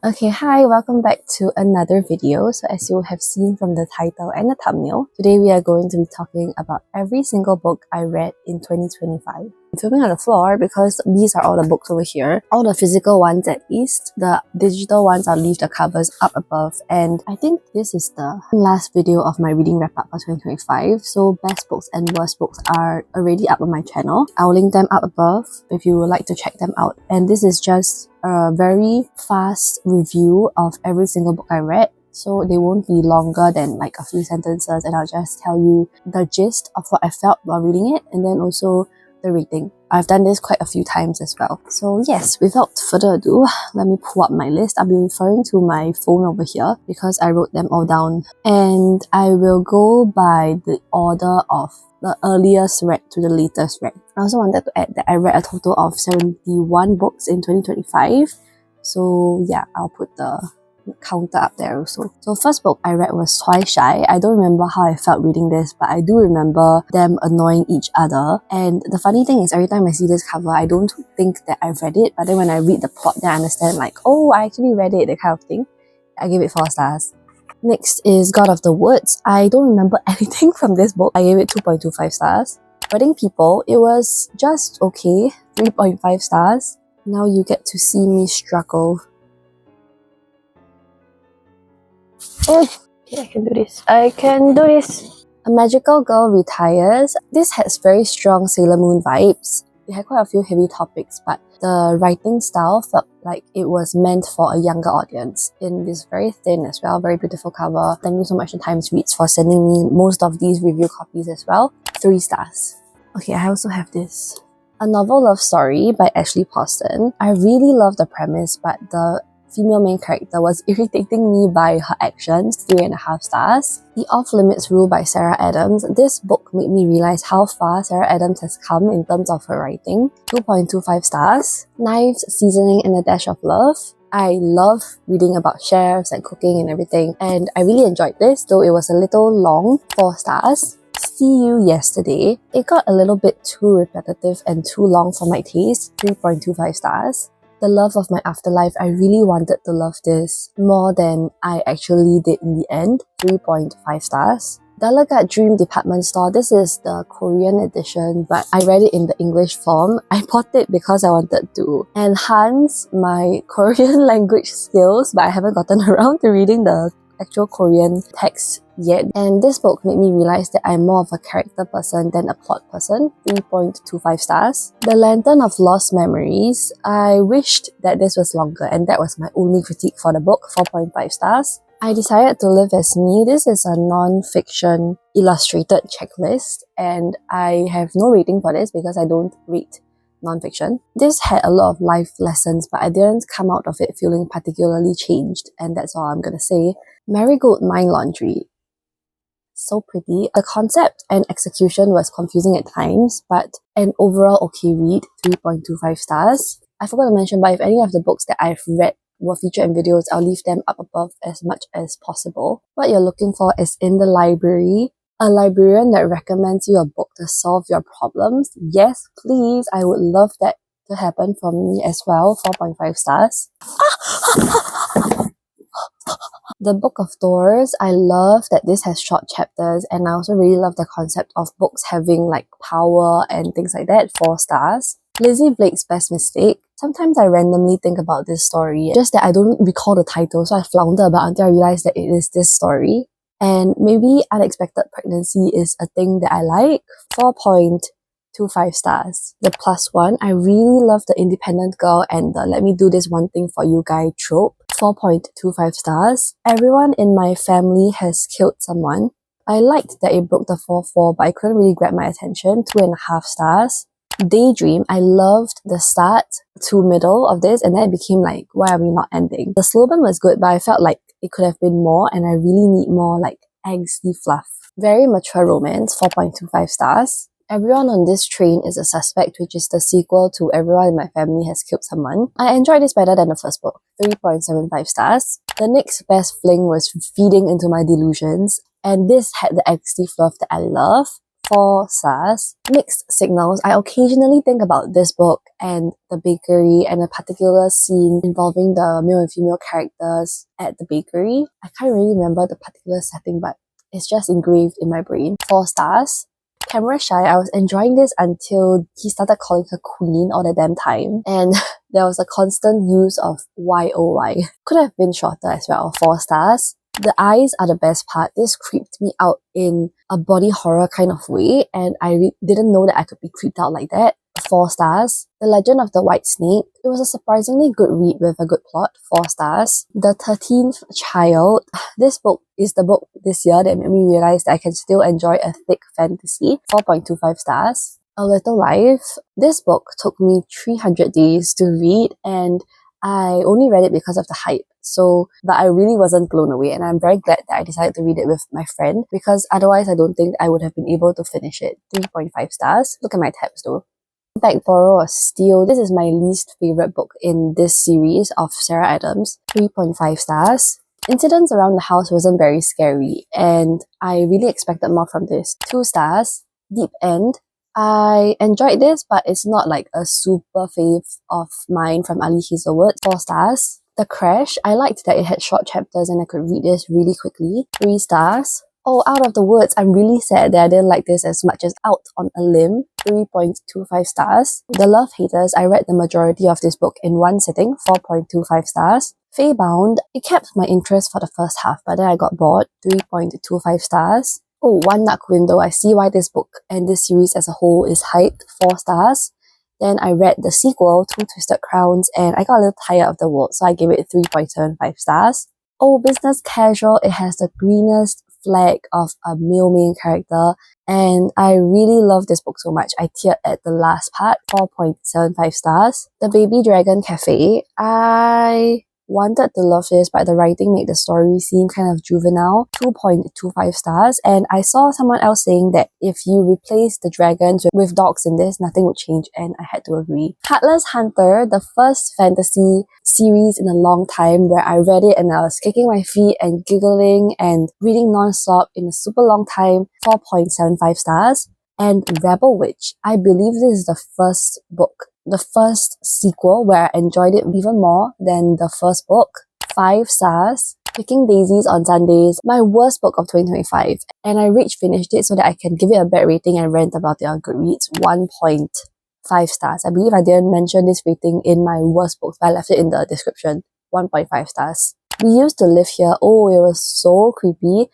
Okay, hi, welcome back to another video. So as you have seen from the title and the thumbnail, today we are going to be talking about every single book I read in 2025. I'm filming on the floor because these are all the books over here. All the physical ones at least. The digital ones, I'll leave the covers up above. And I think this is the last video of my reading wrap up for 2025. So best books and worst books are already up on my channel. I'll link them up above if you would like to check them out. And this is just a very fast review of every single book I read. So they won't be longer than like a few sentences, and I'll just tell you the gist of what I felt while reading it, and then also the rating. I've done this quite a few times as well. So yes, without further ado, let me pull up my list. I'll be referring to my phone over here because I wrote them all down. And I will go by the order of the earliest read to the latest read. I also wanted to add that I read a total of 71 books in 2025. So yeah, I'll put the counter up there also. So first book I read was Twice Shy. I don't remember how I felt reading this, but I do remember them annoying each other. And the funny thing is, every time I see this cover, I don't think that I've read it, but then when I read the plot, then I understand like, oh, I actually read it, that kind of thing. I gave it 4 stars. Next is God of the Woods. I don't remember anything from this book. I gave it 2.25 stars. Wedding People, it was just okay, 3.5 stars. Now you get to see me struggle. Okay, I can do this. I can do this. A Magical Girl Retires. This has very strong Sailor Moon vibes. It had quite a few heavy topics, but the writing style felt like it was meant for a younger audience. It is very thin as well, very beautiful cover. Thank you so much to Times Reads for sending me most of these review copies as well. 3 stars. Okay, I also have this. A Novel Love Story by Ashley Poston. I really love the premise, but the female main character was irritating me by her actions. 3.5 stars. The Off Limits Rule by Sarah Adams. This book made me realize how far Sarah Adams has come in terms of her writing. 2.25 stars. Knives, Seasoning, and a Dash of Love. I love reading about chefs and cooking and everything, and I really enjoyed this, though it was a little long. 4 stars. See You Yesterday. It got a little bit too repetitive and too long for my taste. 3.25 stars. The Love of My Afterlife. I really wanted to love this more than I actually did in the end. 3.5 stars. Delegate Dream Department Store. This is the Korean edition, but I read it in the English form. I bought it because I wanted to enhance my Korean language skills, but I haven't gotten around to reading the actual Korean text yet. And this book made me realize that I'm more of a character person than a plot person. 3.25 stars. The Lantern of Lost Memories. I wished that this was longer, and that was my only critique for the book. 4.5 stars. I Decided to Live as Me. This is a non-fiction illustrated checklist, and I have no rating for this because I don't read non-fiction. This had a lot of life lessons, but I didn't come out of it feeling particularly changed, and that's all I'm gonna say. Marigold Mind Laundry. So pretty. The concept and execution was confusing at times, but an overall okay read. 3.25 stars. I forgot to mention, but if any of the books that I've read were featured in videos, I'll leave them up above as much as possible. What you're looking for is in the library. A librarian that recommends you a book to solve your problems. Yes, please. I would love that to happen for me as well. 4.5 stars. The Book of Doors. I love that this has short chapters, and I also really love the concept of books having like power and things like that. 4 stars. Lizzie Blake's Best Mistake. Sometimes I randomly think about this story, just that I don't recall the title, so I flounder about until I realize that it is this story. And maybe Unexpected Pregnancy is a thing that I like. 4.25 stars. The Plus One. I really love the independent girl and the let me do this one thing for you guy trope. 4.25 stars. Everyone in my family has killed someone. I liked that it broke the 4-4, but I couldn't really grab my attention. 2.5 stars. Daydream. I loved the start to middle of this, and then it became like, why are we not ending? The slow burn was good, but I felt like it could have been more, and I really need more like angsty fluff. Very Mature Romance. 4.25 stars. Everyone on This Train is a Suspect, which is the sequel to Everyone in My Family Has Killed Someone. I enjoyed this better than the first book. 3.75 stars. The next best fling was Feeding Into My Delusions, and this had the angsty fluff that I love. 4 stars. Mixed signals. I occasionally think about this book and the bakery and a particular scene involving the male and female characters at the bakery. I can't really remember the particular setting, but it's just engraved in my brain. 4 stars. Camera shy. I was enjoying this until he started calling her queen all the damn time, and there was a constant use of YOY. Could have been shorter as well. 4 stars. The eyes are the best part. This creeped me out in a body horror kind of way, and I didn't know that I could be creeped out like that. 4 stars. The Legend of the White Snake. It was a surprisingly good read with a good plot. 4 stars. The 13th Child. This book is the book this year that made me realize that I can still enjoy a thick fantasy. 4.25 stars. A Little Life. This book took me 300 days to read, and I only read it because of the hype. But I really wasn't blown away, and I'm very glad that I decided to read it with my friend, because otherwise I don't think I would have been able to finish it. 3.5 stars. Look at my tabs though. Bag, Borrow or Steal. This is my least favorite book in this series of Sarah Adams. 3.5 stars. Incidents Around the House wasn't very scary, and I really expected more from this. 2 stars. Deep End. I enjoyed this, but it's not like a super fave of mine from Ali Hazelwood. 4 stars. The Crash. I liked that it had short chapters and I could read this really quickly. 3 stars. Oh, Out of the Woods. I'm really sad that I didn't like this as much as Out on a Limb. 3.25 stars. The Love Haters. I read the majority of this book in one sitting. 4.25 stars. Feybound. It kept my interest for the first half, but then I got bored. 3.25 stars. Oh, One Dark Window. I see why this book and this series as a whole is hyped. 4 stars. Then I read the sequel, Two Twisted Crowns, and I got a little tired of the world, so I gave it 3.75 stars. Oh, Business Casual. It has the greenest flag of a male main character, and I really love this book so much. I teared at the last part. 4.75 stars. The Baby Dragon Cafe. I wanted to love this, but the writing made the story seem kind of juvenile. 2.25 stars. And I saw someone else saying that if you replace the dragons with dogs in this, nothing would change, and I had to agree. Heartless Hunter, the first fantasy series in a long time where I read it and I was kicking my feet and giggling and reading non-stop in a super long time. 4.75 stars. And Rebel Witch. I believe this is the first book, the first sequel where I enjoyed it even more than the first book. 5 stars. Picking Daisies on Sundays. My worst book of 2025. And I finished it so that I can give it a bad rating and rant about it on Goodreads. 1.5 stars. I believe I didn't mention this rating in my worst books, but I left it in the description. 1.5 stars. We Used to Live Here. Oh, it was so creepy.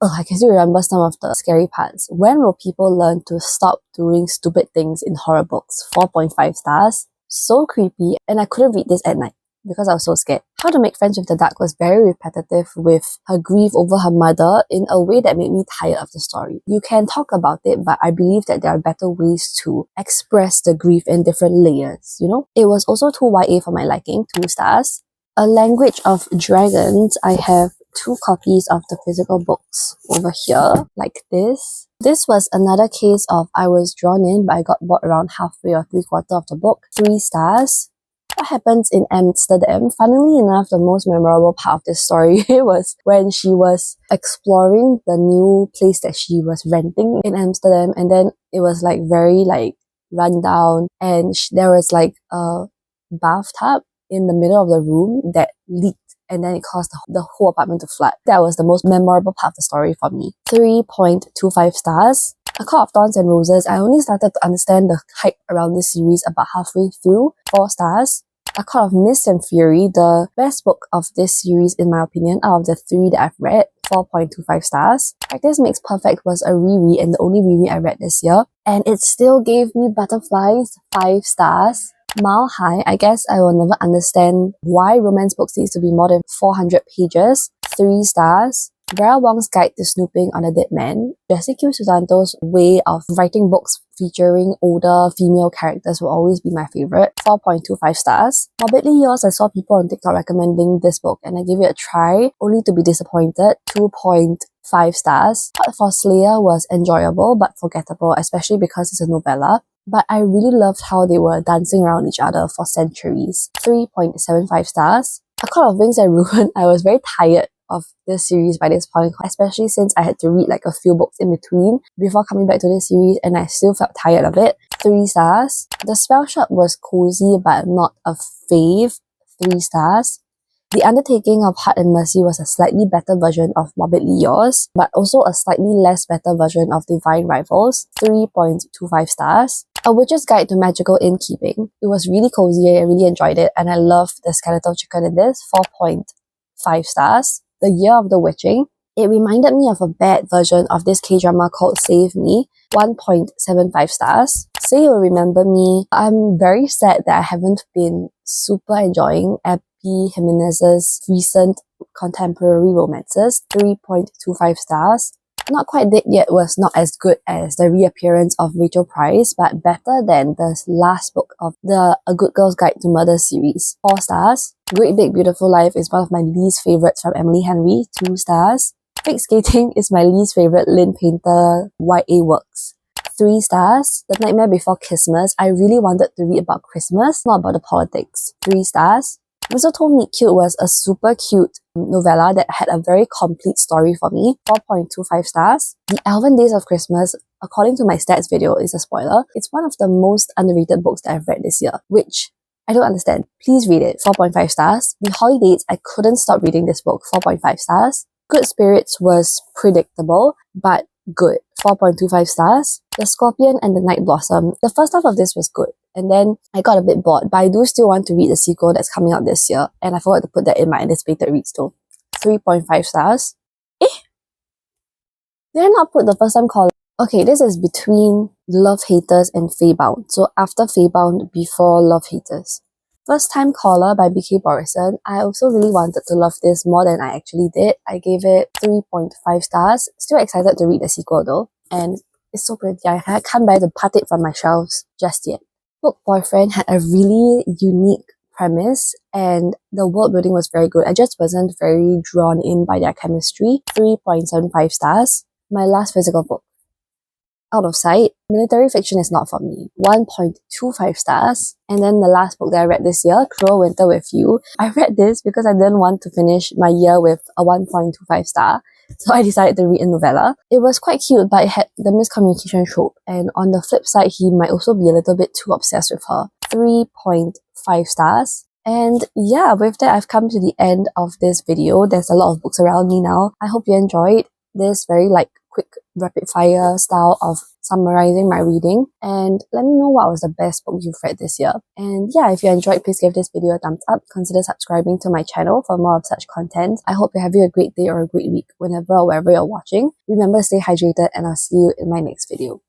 Oh, I can still remember some of the scary parts. When will people learn to stop doing stupid things in horror books? 4.5 stars. So creepy, and I couldn't read this at night because I was so scared. How to Make Friends with the Dark was very repetitive with her grief over her mother in a way that made me tired of the story. You can talk about it, but I believe that there are better ways to express the grief in different layers, you know? It was also too YA for my liking. 2 stars. A Language of Dragons. I have 2 copies of the physical books over here, like this. This was another case of I was drawn in, but I got bored around halfway or 3/4 of the book. 3 stars. What Happens in Amsterdam? Funnily enough, the most memorable part of this story was when she was exploring the new place that she was renting in Amsterdam, and then it was like very like run down, and there was like a bathtub in the middle of the room that leaked, and then it caused the whole apartment to flood. That was the most memorable part of the story for me. 3.25 stars. A Court of Thorns and Roses. I only started to understand the hype around this series about halfway through. 4 stars. A Court of Mist and Fury, the best book of this series in my opinion out of the 3 that I've read. 4.25 stars. Practice Makes Perfect was a reread and the only reread I read this year, and it still gave me butterflies. 5 stars. Mile High. I guess I will never understand why romance books needs to be more than 400 pages. 3 stars. Vera Wong's Guide to Snooping on a Dead Man. Jesse Q. Susanto's way of writing books featuring older female characters will always be my favorite. 4.25 stars. Morbidly Yours. I saw people on TikTok recommending this book and I gave it a try, only to be disappointed. 2.5 stars. Hot for Slayer was enjoyable but forgettable, especially because it's a novella. But I really loved how they were dancing around each other for centuries. 3.75 stars. A Court of Wings and Ruin. I was very tired of this series by this point, especially since I had to read like a few books in between before coming back to this series and I still felt tired of it. 3 stars. The spell shop was cozy but not a fave. 3 stars. The Undertaking of Heart and Mercy was a slightly better version of Morbidly Yours, but also a slightly less better version of Divine Rivals. 3.25 stars. A Witch's Guide to Magical Innkeeping. It was really cozy, I really enjoyed it, and I loved the skeletal chicken in this. 4.5 stars. The Year of the Witching. It reminded me of a bad version of this K-drama called Save Me. 1.75 stars. Say You'll Remember Me. I'm very sad that I haven't been super enjoying Abby Jimenez's recent contemporary romances. 3.25 stars. Not Quite Dead Yet was not as good as the reappearance of Rachel Price, but better than the last book of the A Good Girl's Guide to Murder series. 4 stars. Great Big Beautiful Life is one of my least favourites from Emily Henry. 2 stars. Fake Skating is my least favourite Lynn Painter YA works. 3 stars. The Nightmare Before Christmas. I really wanted to read about Christmas, not about the politics. 3 stars. Mistletoe Meet Cute was a super cute novella that had a very complete story for me. 4.25 stars. The Elven Days of Christmas, according to my stats video, is a spoiler. It's one of the most underrated books that I've read this year, which I don't understand. Please read it. 4.5 stars. The Holidays, I couldn't stop reading this book. 4.5 stars. Good Spirits was predictable, but good. 4.25 stars. The Scorpion and the Night Blossom. The first half of this was good, and then I got a bit bored, but I do still want to read the sequel that's coming out this year, and I forgot to put that in my anticipated reads too. 3.5 stars. Did I not put the first time caller? Okay, this is between Love Haters and Feybound. So after Feybound, before Love Haters. First Time Caller by B.K. Borison. I also really wanted to love this more than I actually did. I gave it 3.5 stars. Still excited to read the sequel though. And it's so pretty. I can't bear to part it from my shelves just yet. Book Boyfriend had a really unique premise and the world building was very good. I just wasn't very drawn in by their chemistry. 3.75 stars. My last physical book. Out of Sight. Military fiction is not for me. 1.25 stars. And then the last book that I read this year, Cruel Winter with You. I read this because I didn't want to finish my year with a 1.25 star. So I decided to read a novella. It was quite cute, but it had the miscommunication trope. And on the flip side, he might also be a little bit too obsessed with her. 3.5 stars. And yeah, with that, I've come to the end of this video. There's a lot of books around me now. I hope you enjoyed this very quick rapid fire style of summarizing my reading, and let me know what was the best book you've read this year. And yeah, if you enjoyed, please give this video a thumbs up. Consider subscribing to my channel for more of such content. I hope you're having a great day or a great week whenever or wherever you're watching. Remember, stay hydrated, and I'll see you in my next video.